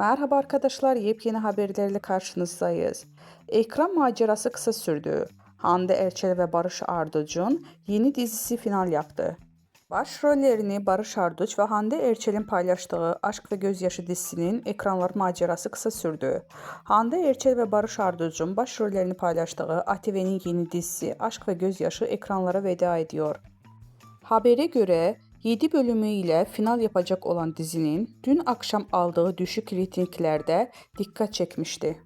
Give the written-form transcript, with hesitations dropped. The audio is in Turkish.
Merhaba arkadaşlar, yepyeni haberlerle karşınızdayız. Ekran macerası kısa sürdü. Hande Erçel ve Barış Arduç'un yeni dizisi final yaptı. Başrollerini Barış Arduç ve Hande Erçel'in paylaştığı Aşk ve Gözyaşı dizisinin ekranlar macerası kısa sürdü. Hande Erçel ve Barış Arduç'un başrollerini paylaştığı ATV'nin yeni dizisi Aşk ve Gözyaşı ekranlara veda ediyor. Habere göre 7 bölümü ile final yapacak olan dizinin dün akşam aldığı düşük reytinglerde dikkat çekmişti.